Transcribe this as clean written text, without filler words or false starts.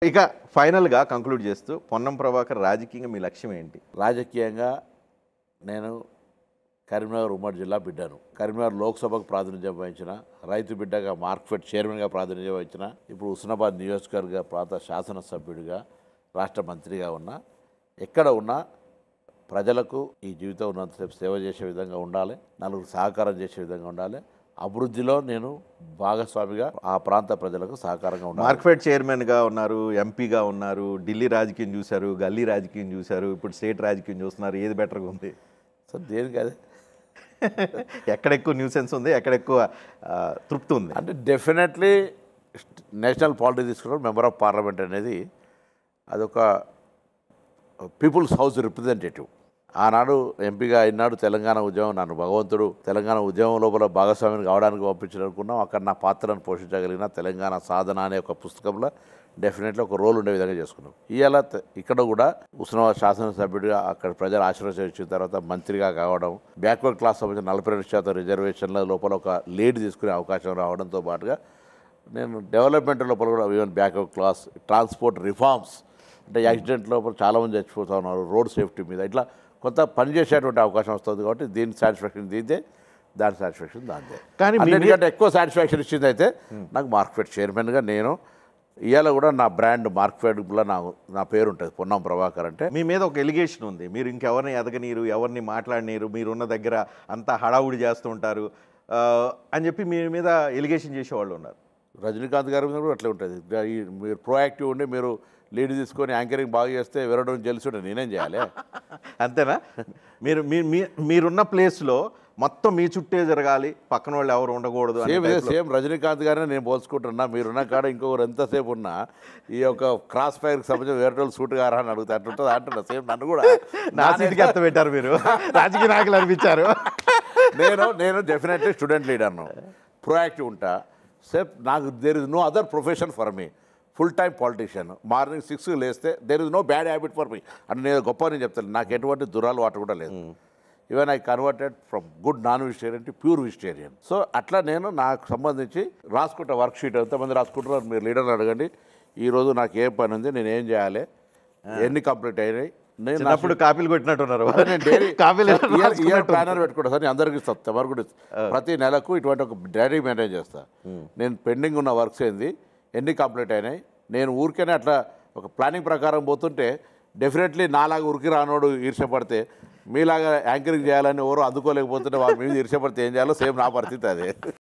ఇక ఫైనల్‌గా కంక్లూడ్ చేస్తూ పొన్నం ప్రభాకర్ రాజకీయంగా మీ లక్ష్యం ఏంటి? రాజకీయంగా నేను కరీంనగర్ ఉమ్మడి జిల్లా బిడ్డను. కరీంనగర్ లోక్సభకు ప్రాతినిధ్యం వహించిన, రైతు బిడ్డగా మార్క్ఫెడ్ చైర్మన్గా ప్రాతినిధ్యం వహించిన, ఇప్పుడు హుస్నాబాద్ నియోజకవర్గ ప్రాంత శాసనసభ్యుడిగా, రాష్ట్ర మంత్రిగా ఉన్నా, ఎక్కడ ఉన్నా ప్రజలకు ఈ జీవితం ఉన్నంతసేపు సేవ చేసే విధంగా ఉండాలి, నలుగురు సహకారం చేసే విధంగా ఉండాలి, అభివృద్ధిలో నేను భాగస్వామిగా ఆ ప్రాంత ప్రజలకు సహకారంగా ఉండాలి. మార్క్ఫెడ్ చైర్మన్‌గా ఉన్నారు, ఎంపీగా ఉన్నారు, ఢిల్లీ రాజకీయం చూశారు, గల్లీ రాజకీయం చూశారు, ఇప్పుడు స్టేట్ రాజకీయం చూస్తున్నారు. ఏది బెటర్‌గా ఉంది? సార్ దేనికి అదే ఎక్కడ ఎక్కువ న్యూసెన్స్ ఉంది, ఎక్కడ ఎక్కువ తృప్తి ఉంది? అంటే డెఫినెట్లీ నేషనల్ పాలిటిక్స్ తీసుకున్న మెంబర్ ఆఫ్ పార్లమెంట్ అనేది అదొక పీపుల్స్ హౌస్ రిప్రజెంటేటివ్. ఆనాడు ఎంపీగా అయినాడు తెలంగాణ ఉద్యమం, నన్ను భగవంతుడు తెలంగాణ ఉద్యమం లోపల భాగస్వామిని కావడానికి పంపించాలనుకున్నాం. అక్కడ నా పాత్రను పోషించగలిగిన తెలంగాణ సాధన అనే ఒక పుస్తకంలో డెఫినెట్లీ ఒక రోల్ ఉండే విధంగా చేసుకున్నాం. ఇవాళ ఇక్కడ కూడా హుస్నాబాద్ శాసనసభ్యుడిగా అక్కడ ప్రజలు ఆశీర్వదించిన తర్వాత మంత్రిగా కావడం, బ్యాక్వర్డ్ క్లాస్ సంబంధించిన 42% రిజర్వేషన్ల లోపల ఒక లీడ్ తీసుకునే అవకాశం రావడంతో పాటుగా నేను డెవలప్మెంట్ లోపల కూడా even backward class, transport reforms, అంటే యాక్సిడెంట్ లోపల చాలామంది చచ్చిపోతూ ఉన్నారు, రోడ్ సేఫ్టీ మీద ఇట్లా కొంత పనిచేసేటువంటి అవకాశం వస్తుంది. కాబట్టి దీని సాటిస్ఫాక్షన్ దీందే, దాని సాటిస్ఫాక్షన్ దాందే. కానీ అన్నిటికంటే ఎక్కువ సాటిస్ఫాక్షన్ ఇచ్చింది అయితే నాకు మార్క్ఫెడ్ చైర్మన్గా నేను ఇవాళ కూడా నా బ్రాండ్ మార్క్ఫెడ్లో నా పేరు ఉంటుంది, పొన్నం ప్రభాకర్. అంటే మీ మీద ఒక ఎలిగేషన్ ఉంది, మీరు ఇంకెవరిని ఎదగనీరు, ఎవరిని మాట్లాడనీరు, మీరున్న దగ్గర అంతా హడావుడి చేస్తూ ఉంటారు అని చెప్పి మీ మీద ఎలిగేషన్ చేసేవాళ్ళు ఉన్నారు. రజనీకాంత్ గారి మీద కూడా అట్లే ఉంటుంది. మీరు ప్రోయాక్టివ్ ఉండి మీరు లీడ్ తీసుకొని యాంకరింగ్ బాగా చేస్తే ఎవరో గెలిచి ఉంటే నేనేం చేయాలి? అంతేనా? మీరున్న ప్లేస్లో మొత్తం మీ చుట్టే జరగాలి, పక్కన వాళ్ళు ఎవరు ఉండకూడదు. సేమ్ రజనీకాంత్ గారిని నేను పోల్చుకుంటున్నా. మీరున్న కాడ ఇంకొకరు ఎంతసేపు ఉన్నా ఈ యొక్క క్రాస్ ఫైర్కి సంబంధించిన వేరే వాళ్ళు సూట్ గారా అని అడుగుతా అంటుంటుంది అంటున్నా. సేమ్ నన్ను కూడా నా సీట్కి ఎత్త పెట్టారు మీరు, రాజకీయ నాయకులు అనిపించారు. నేను డెఫినెట్లీ స్టూడెంట్ లీడర్ను, ప్రోయాక్టివ్ ఉంటా. సేఫ్ నాకు there is no other profession for me, full time politician. Morning 6కి లేస్తే there is no bad habit for me. అంటే నేను గొప్ప నేను చెప్తాను, నాకు ఎటువంటి దురలవాటు కూడా లేదు. Even I converted from good non vegetarian to pure vegetarian. So అట్లా నేను నాకు సంబంధించి రాసుకుంటా వర్క్ షీట్. ఎంతమంది రాసుకుంటున్నారు మీరు లీడర్ని అడగండి. ఈరోజు నాకు ఏం పని ఉంది, నేను ఏం చేయాలి, ఎన్ని కంప్లీట్ అయినాయి. నేను అప్పుడు కాపీలు కొట్టినట్టున్నారు. నేను డైరీ ఇయర్ ప్లానర్ పెట్టుకుంటా సార్, నేను అందరికీ ఇస్తాను, ఎవరు కూడా ఇస్తాను. ప్రతి నెలకు ఇటువంటి ఒక డైరీ మెయింటైన్ చేస్తాను. నేను పెండింగ్ ఉన్న వర్క్స్ ఏంది, ఎన్ని కంప్లీట్ అయినాయి. నేను ఊరికేనే అట్లా ఒక ప్లానింగ్ ప్రకారం పోతుంటే డెఫినెట్లీ నాలాగా ఉరికి రానోడు ఈర్ష్యపడితే, మీలాగా యాంకరింగ్ చేయాలని ఎవరు అందుకోలేకపోతుంటే వాళ్ళ మీద ఈర్ష్యపడితే ఏం చేయాలో సేమ్ నా పరిస్థితి అదే.